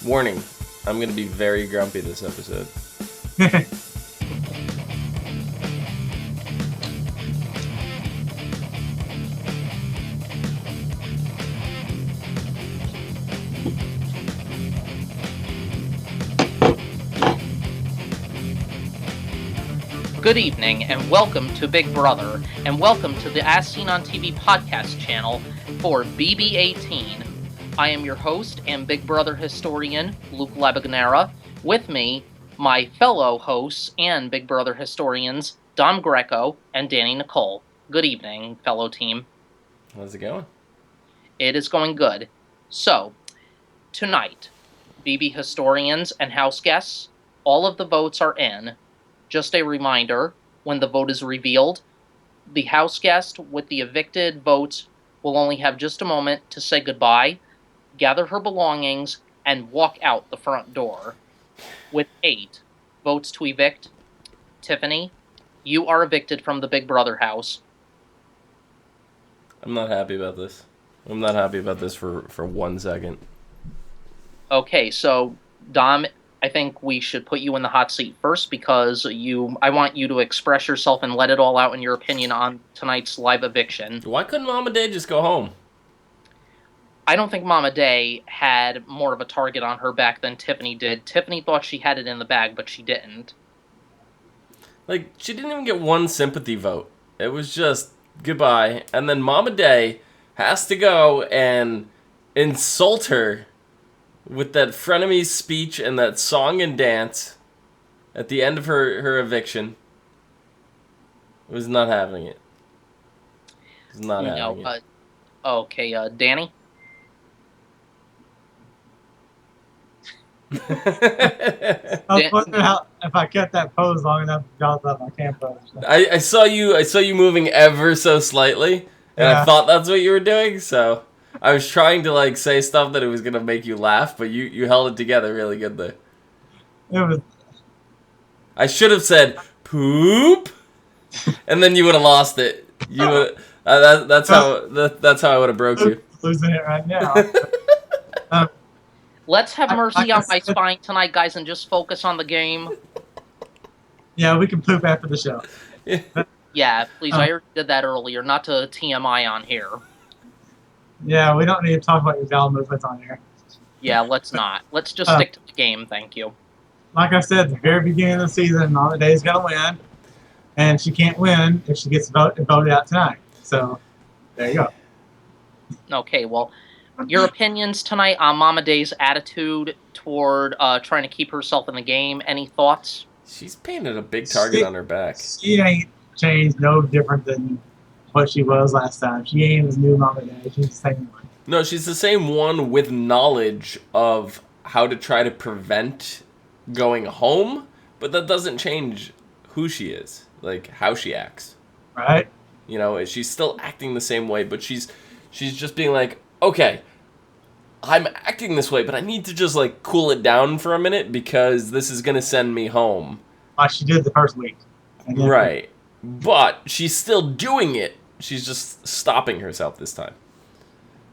Warning, I'm going to be very grumpy this episode. Good evening, and welcome to Big Brother, and welcome to the As Seen on TV podcast channel for BB18. I am your host and Big Brother historian, Luke Labagnera. With me, my fellow hosts and Big Brother historians, Dom Greco and Danny Nicole. Good evening, fellow team. How's it going? It is going good. So, tonight, BB historians and house guests, all of the votes are in. Just a reminder, when the vote is revealed, the house guest with the evicted votes will only have just a moment to say goodbye, gather her belongings, and walk out the front door. With 8 votes to evict, Tiffany, you are evicted from the Big Brother house. I'm not happy about this. I'm not happy about this for 1 second. Okay, so Dom, I think we should put you in the hot seat first because I want you to express yourself and let it all out in your opinion on tonight's live eviction. Why couldn't Mama Day just go home? I don't think Mama Day had more of a target on her back than Tiffany did. Tiffany thought she had it in the bag, but she didn't. Like, she didn't even get one sympathy vote. It was just goodbye. And then Mama Day has to go and insult her with that frenemy speech and that song and dance at the end of her eviction. I was not having it. I was not having it. Okay, Danny? I was wondering if I kept that pose long enough to draw up my camp pose. I saw you moving ever so slightly, and I thought that's what you were doing, so I was trying to say stuff that it was gonna make you laugh, but you held it together really good there. It was. I should have said poop, and then you would have lost it. You would. That's how I would have broke you. Losing it right now. Let's have mercy on my spine tonight, guys, and just focus on the game. Yeah, we can poop after the show. Yeah, please, I already did that earlier, not to TMI on here. Yeah, we don't need to talk about your bowel movements on here. Yeah, let's not. Let's just stick to the game, thank you. Like I said at the very beginning of the season, Mama Day's going to win, and she can't win if she gets voted out tonight. So, there you go. Okay, well, your opinions tonight on Mama Day's attitude toward trying to keep herself in the game. Any thoughts? She's painted a big target on her back. She ain't changed no different than what she was last time. She ain't as new Mama Day. She's the same one. No, she's the same one with knowledge of how to try to prevent going home, but that doesn't change who she is, how she acts. Right? She's still acting the same way, but she's just being like, okay, I'm acting this way, but I need to just cool it down for a minute because this is gonna send me home. Like she did the first week. Right. But she's still doing it. She's just stopping herself this time.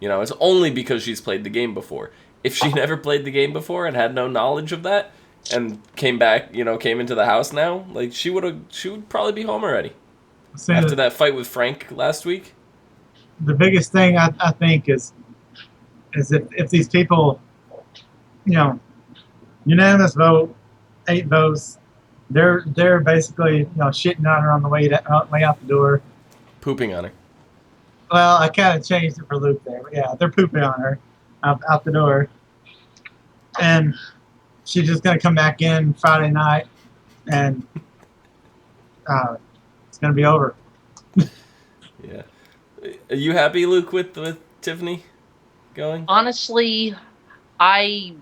It's only because she's played the game before. If she never played the game before and had no knowledge of that and came back, came into the house now, she would probably be home already. After that fight with Frank last week. The biggest thing I think is if these people, unanimous vote, 8 votes, they're basically shitting on her on the way out the door, pooping on her. Well, I kind of changed it for Luke there, but yeah, they're pooping on her out the door, and she's just gonna come back in Friday night, and it's gonna be over. Yeah. Are you happy, Luke, with Tiffany going? Honestly, I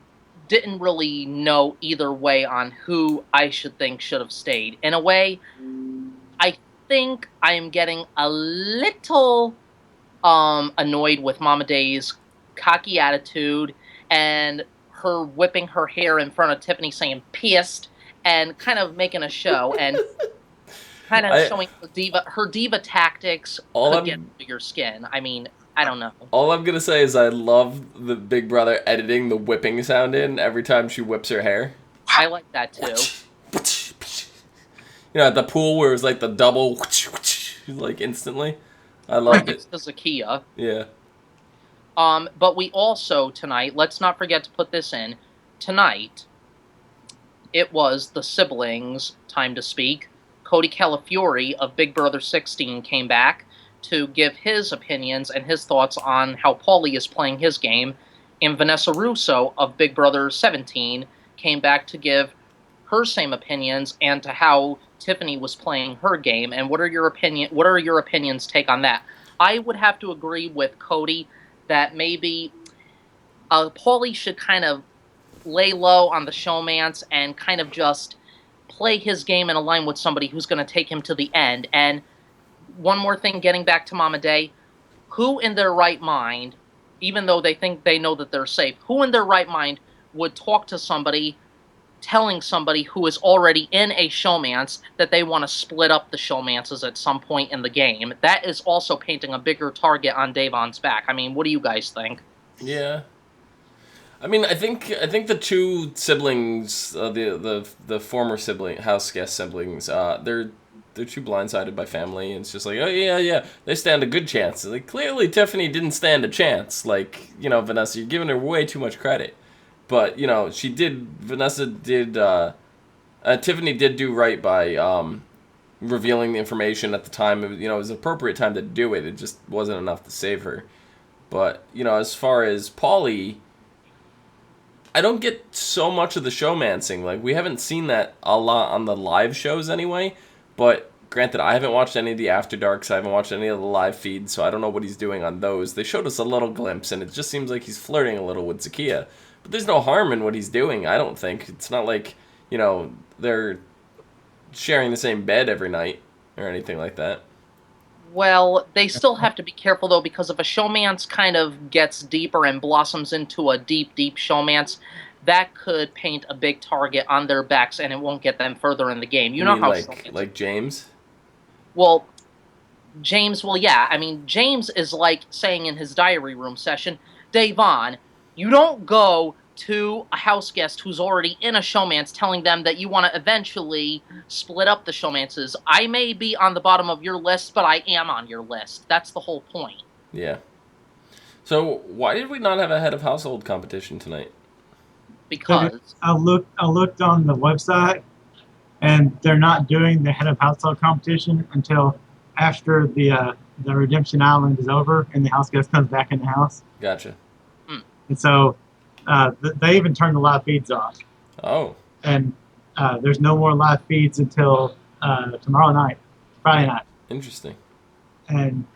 didn't really know either way on who I should have stayed. In a way, I think I am getting a little annoyed with Mama Day's cocky attitude and her whipping her hair in front of Tiffany saying pissed and kind of making a show and kind of showing her diva tactics could get under your skin. I mean, I don't know. All I'm gonna say is I love the Big Brother editing the whipping sound in every time she whips her hair. I like that too. You know, at the pool where it was like the double, like instantly. I loved it. Thanks to Zakiya. Yeah. But we also tonight, let's not forget to put this in. Tonight, it was the siblings' time to speak. Cody Calafiore of Big Brother 16 came back to give his opinions and his thoughts on how Paulie is playing his game, and Vanessa Russo of Big Brother 17 came back to give her same opinions and to how Tiffany was playing her game. And what are your opinions take on that? I would have to agree with Cody that maybe Paulie should kind of lay low on the showmance and kind of just play his game and align with somebody who's going to take him to the end. And one more thing, getting back to Mama Day, who in their right mind, even though they think they know that they're safe, who in their right mind would talk to somebody telling somebody who is already in a showmance that they want to split up the showmances at some point in the game? That is also painting a bigger target on Davon's back. I mean, what do you guys think? Yeah. I mean, I think the two siblings, the former sibling house guest siblings, they're too blindsided by family. And it's just like, oh yeah, they stand a good chance. Like clearly, Tiffany didn't stand a chance. Like Vanessa, you're giving her way too much credit. But Tiffany did do right by revealing the information at the time. It was an appropriate time to do it. It just wasn't enough to save her. But as far as Paulie, I don't get so much of the showmancing. Like, we haven't seen that a lot on the live shows anyway. But granted, I haven't watched any of the After Darks. I haven't watched any of the live feeds, so I don't know what he's doing on those. They showed us a little glimpse, and it just seems like he's flirting a little with Zakiya. But there's no harm in what he's doing, I don't think. It's not like, they're sharing the same bed every night or anything like that. Well, they still have to be careful, though, because if a showmance kind of gets deeper and blossoms into a deep, deep showmance, that could paint a big target on their backs, and it won't get them further in the game. You know mean how like James? Well, James, yeah. I mean, James is like saying in his diary room session, Davon, you don't go to a house guest who's already in a showmance telling them that you want to eventually split up the showmances. I may be on the bottom of your list, but I am on your list. That's the whole point. Yeah. So why did we not have a head of household competition tonight? Because I looked on the website, and they're not doing the head of household competition until after the Redemption Island is over and the house guest comes back in the house. Gotcha. And so they even turned the live feeds off. Oh. And there's no more live feeds until tomorrow night, Friday night. Interesting. And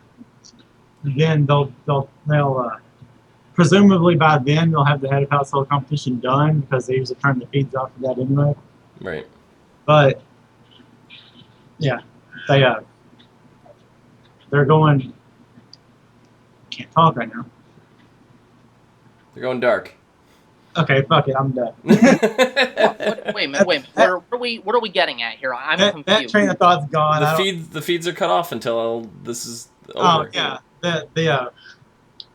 then they'll presumably by then they'll have the head of household competition done, because they usually turn the feeds off for that anyway. Right. But yeah, they're going. Can't talk right now. They're going dark. Okay, fuck it, I'm done. wait a minute. What are we getting at here? I'm confused. That train of thought's gone. The feeds are cut off until this is Oh over. yeah,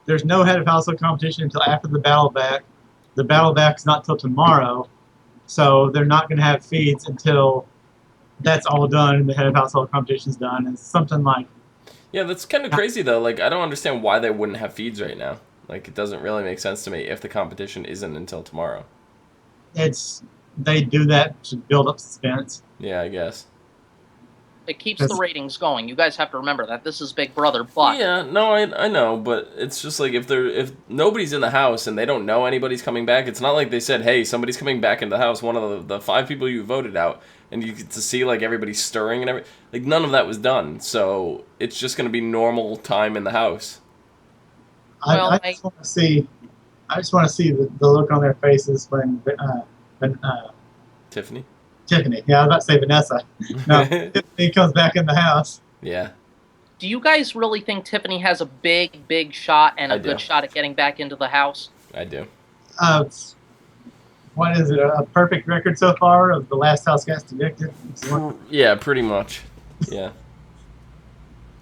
there's no head of household competition until after the battle back. The battle back's not till tomorrow, so they're not going to have feeds until that's all done and the head of household competition's done. It's something like. Yeah, that's kind of crazy though. Like, I don't understand why they wouldn't have feeds right now. Like, it doesn't really make sense to me if the competition isn't until tomorrow. They do that to build up suspense. Yeah, I guess. It keeps the ratings going. You guys have to remember that this is Big Brother, but yeah, no, I know, but it's just like if nobody's in the house and they don't know anybody's coming back, it's not like they said, hey, somebody's coming back into the house, one of the 5 people you voted out, and you get to see like everybody stirring and everything. Like, none of that was done, so it's just gonna be normal time in the house. I just want to see. I just want to see the look on their faces when Tiffany. Yeah, I was about to say Vanessa. No, Tiffany comes back in the house. Yeah. Do you guys really think Tiffany has a big shot and a good shot at getting back into the house? I do. What is it? A perfect record so far of the last house guest evicted? Yeah, pretty much. Yeah.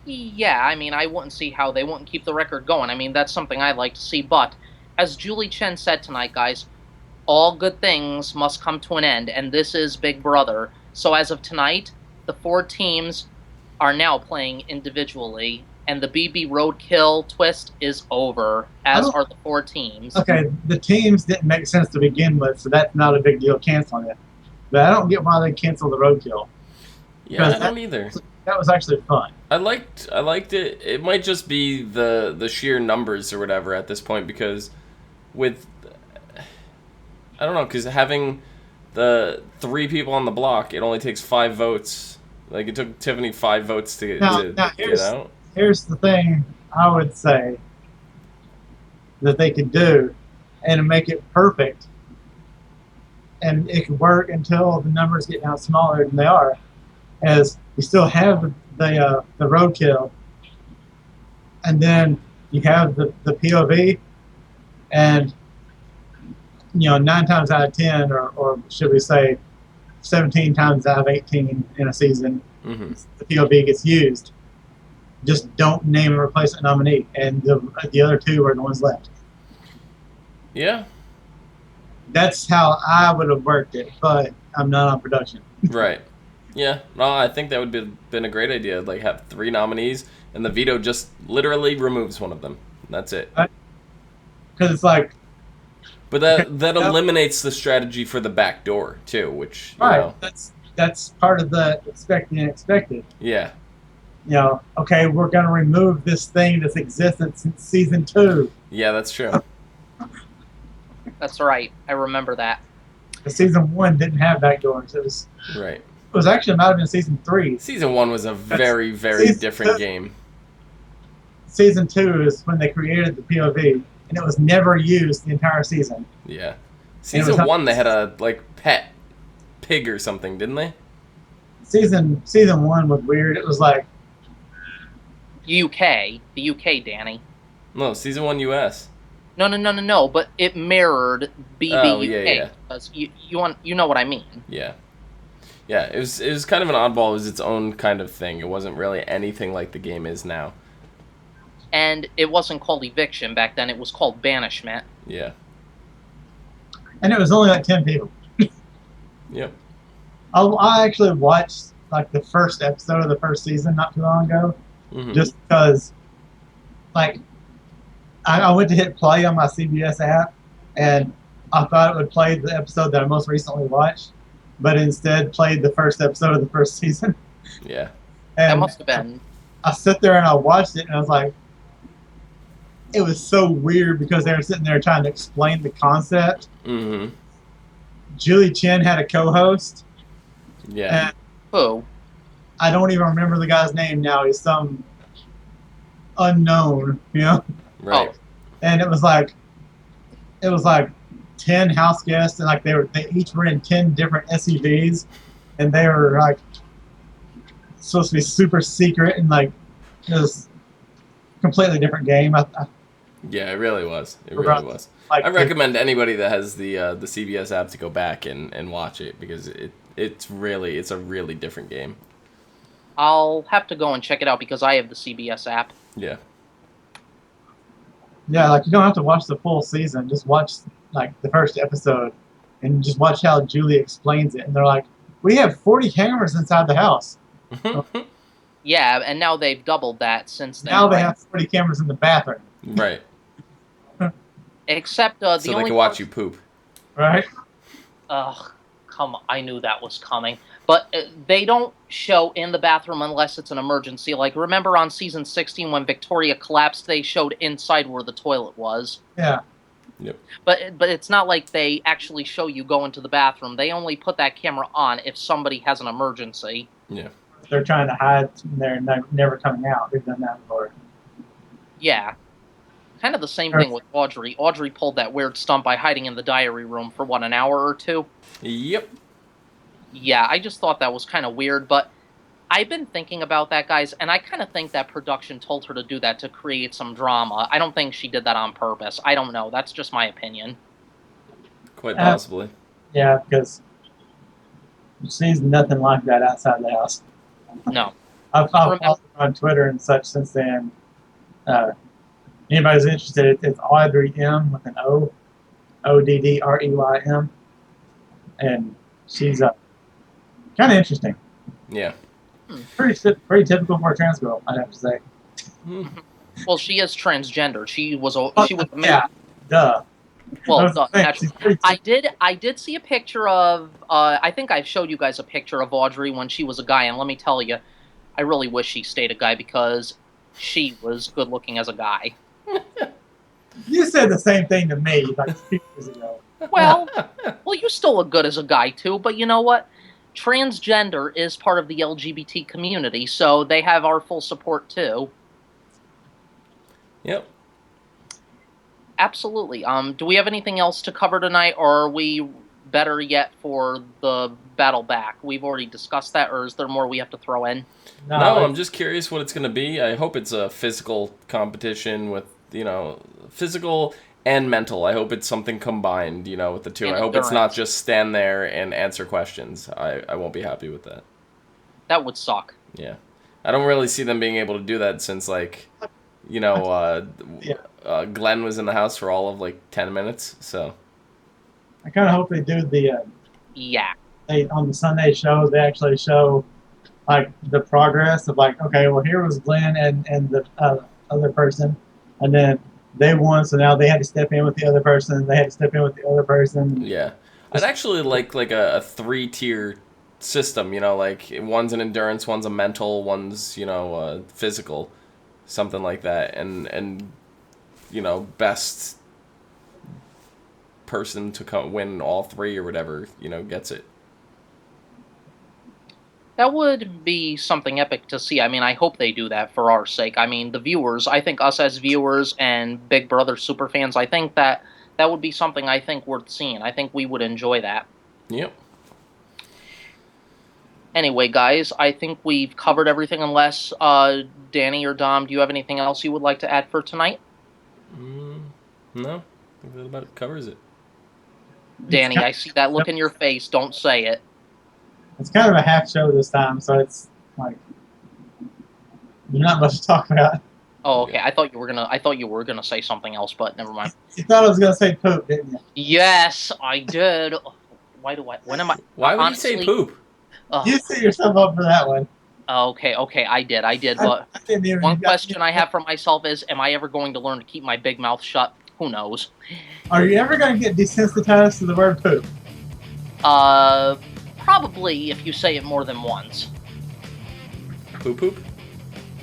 Yeah, I mean, I wouldn't see how they wouldn't keep the record going. I mean, that's something I'd like to see. But as Julie Chen said tonight, guys, all good things must come to an end, and this is Big Brother. So as of tonight, the four teams are now playing individually, and the BB Roadkill twist is over, I as don't. are the four teams. Okay, the teams didn't make sense to begin with, so that's not a big deal canceling it. But I don't get why they canceled the roadkill Yeah, because I don't either. that was actually fun. I liked it. It might just be the sheer numbers or whatever at this point because with I don't know because having the three people on the block, it only takes 5 votes. Like it took Tiffany 5 votes to Now get out. here's the thing I would say that they could do, and to make it perfect, and it could work until the numbers get down smaller than they are. As you still have the roadkill, and then you have the POV, and 9 times out of 10, or should we say 17 times out of 18 in a season, Mm-hmm. the POV gets used. Just don't name a replacement nominee, and the other two are the ones left. Yeah, That's how I would have worked it, but I'm not on production. right. Yeah, no, I think that would be been a great idea. Like have 3 nominees, and the veto just literally removes one of them. That's it. Because it's like, But okay, that no, eliminates the strategy for the back door too, which right, that's part of the expected and expected. yeah, Okay, we're going to remove this thing that's existed since season 2. yeah, that's true. That's right. I remember that. The season 1 didn't have backdoors. Right. It was actually not even season 3. Season 1 was a That's very, very season different 2. game. Season 2 is when they created the POV, and it was never used the entire season. Yeah. And it was Season 1 they had a pet pig or something, didn't they? season 1 was weird. It was like, The UK, Danny. No, season 1 US. No. But it mirrored BB Oh, yeah, UK yeah. because you know what I mean. Yeah. Yeah, it was kind of an oddball. It was its own kind of thing. It wasn't really anything like the game is now. And it wasn't called eviction back then; it was called banishment. Yeah. and it was only like 10 people. Yep. I actually watched like the first episode of the first season not too long ago, Mm-hmm. just because, like, I went to hit play on my CBS app, and I thought it would play the episode that I most recently watched, but instead played the first episode of the first season. Yeah. That And must have been. I sit there and I watched it, and I was like, it was so weird because they were sitting there trying to explain the concept. Mm-hmm. Julie Chen had a co-host, Yeah. and Who? I don't even remember the guy's name now. He's some unknown, Right. Oh. And it was like 10 house guests, and like they each were in 10 different SUVs, and they were like supposed to be super secret, and like it was a completely different game. Yeah, it really was. It About- really was. like I recommend anybody that has the CBS app to go back and watch it because it's a really different game. I'll have to go and check it out because I have the CBS app. Yeah. Yeah, like you don't have to watch the full season. Just watch like the first episode, and just watch how Julie explains it. And they're like, "We have 40 cameras inside the house. Yeah, and now they've doubled that since then. Now they right? have 40 cameras in the bathroom, Right. Except the So they only can watch part- you poop. right?" Ugh, come on, I knew that was coming. But they don't show in the bathroom unless it's an emergency. Like, remember on season 16 when Victoria collapsed, they showed inside where the toilet was. Yeah. But it's not like they actually show you go into the bathroom. They only put that camera on if somebody has an emergency. Yeah. They're trying to hide and they're never coming out. They've done that before. Yeah. Kind of the same thing with Audrey. Audrey pulled that weird stunt by hiding in the diary room for, an hour or two? Yep. Yeah, I just thought that was kind of weird, but I've been thinking about that, guys, and I kind of think that production told her to do that to create some drama. I don't think she did that on purpose. I don't know. That's just my opinion. Quite possibly. Yeah, because she's nothing like that outside the house. No. I've followed Remember, on Twitter and such since then. Anybody's interested, it's Audrey M with an O, Oddreym, and she's kind of interesting. Yeah. Pretty typical for a trans girl, I'd have to say. well, she is transgender. She was a man. Yeah, duh. Well, Those things, she's pretty I did see a picture of. I think I showed you guys a picture of Audrey when she was a guy, and let me tell you, I really wish she stayed a guy because she was good looking as a guy. You said the same thing to me like 2 years ago. Well, you still look good as a guy too, but you know what? Transgender is part of the LGBT community, so they have our full support too. Yep. Absolutely. Do we have anything else to cover tonight, or are we better yet for the battle back? We've already discussed that, or is there more we have to throw in? No, I'm just curious what it's going to be. I hope it's a physical competition with, physical and mental. I hope it's something combined, with the two. And I hope it's not endurance. just stand there and answer questions. I won't be happy with that. That would suck. Yeah. I don't really see them being able to do that since, Glenn was in the house for all of, 10 minutes, so. I kind of hope they do the Yeah. on the Sunday show. They actually show the progress of okay, well here was Glenn and the other person, and then they won, so now they had to step in with the other person. They had to step in with the other person. Yeah. I'd actually like a 3-tier system, one's an endurance, one's a mental, one's, physical, something like that, and best person to win all 3 or whatever, gets it. That would be something epic to see. I mean, I hope they do that for our sake. I mean, the viewers, I think us as viewers and Big Brother superfans, I think that would be something I think worth seeing. I think we would enjoy that. Yep. Anyway, guys, I think we've covered everything unless, Danny or Dom, do you have anything else you would like to add for tonight? No. I think that about covers it. Danny, I see that look in your face. Don't say it. It's kind of a half show this time, so it's there's not much to talk about. Oh, okay. I thought you were gonna say something else, but never mind. You thought I was gonna say poop, didn't you? Yes, I did. Why do I? When am I? Why would honestly, you say poop? You set yourself up for that one. Okay, I did. But one question I have for myself is, am I ever going to learn to keep my big mouth shut? Who knows? Are you ever going to get desensitized to the word poop? Probably if you say it more than once. Poop?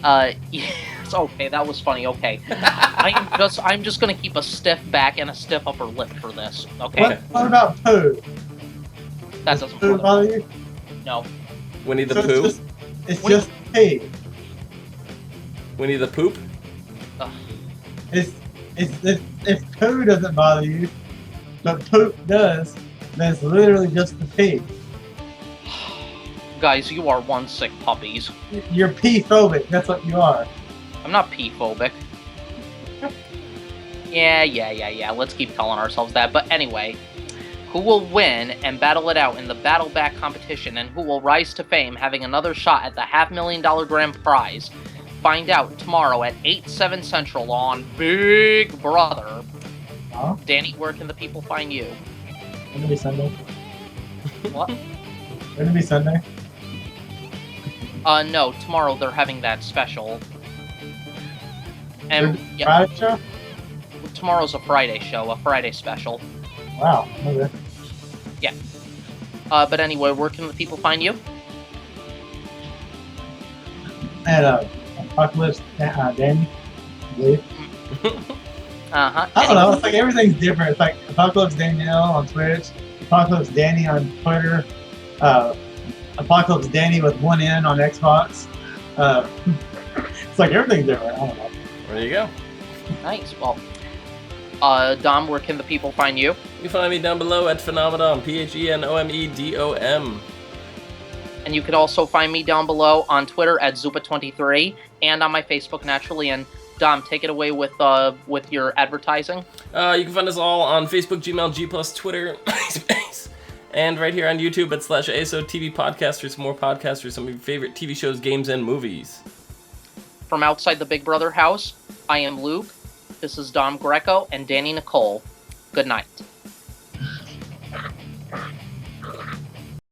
Yes, okay, that was funny, okay. I'm just gonna keep a stiff back and a stiff upper lip for this, okay? What about poo? That doesn't Poo bother you? No. Winnie the So Pooh? It's just pee. Winnie the Poop? Ugh. If poo doesn't bother you, but poop does, then it's literally just the pee. Guys, you are one sick puppies. You're pee-phobic, that's what you are. I'm not pee-phobic. Yeah, let's keep telling ourselves that. But anyway, who will win and battle it out in the battle back competition, and who will rise to fame having another shot at the $500,000 grand prize? Find out tomorrow at 8/7 Central on Big Brother. Huh? Danny, where can the people find you? Wouldn't it be Sunday? What? Wouldn't it be Sunday? No, tomorrow they're having that special. And yeah, Friday show? tomorrow's a Friday show, a Friday special. Wow. Okay. Yeah. But anyway, where can the people find you? At Apocalypse Danny, I believe. Uh-huh. I don't know. It's like everything's different. It's like Apocalypse Danielle on Twitch, Apocalypse Danny on Twitter, Apocalypse Danny with one N on Xbox. It's like everything's different. I don't know. There you go. Nice. Well, Dom, where can the people find you? You can find me down below at Phenomenon, PHENOMEDOM. And you can also find me down below on Twitter at Zupa23 and on my Facebook naturally. And Dom, take it away with your advertising. You can find us all on Facebook, Gmail, G+, Twitter, MySpace, And right here on YouTube at /ASO TV Podcast for some more podcasts for some of your favorite TV shows, games, and movies. From outside the Big Brother house, I am Luke. This is Dom Greco and Danny Nicole. Good night.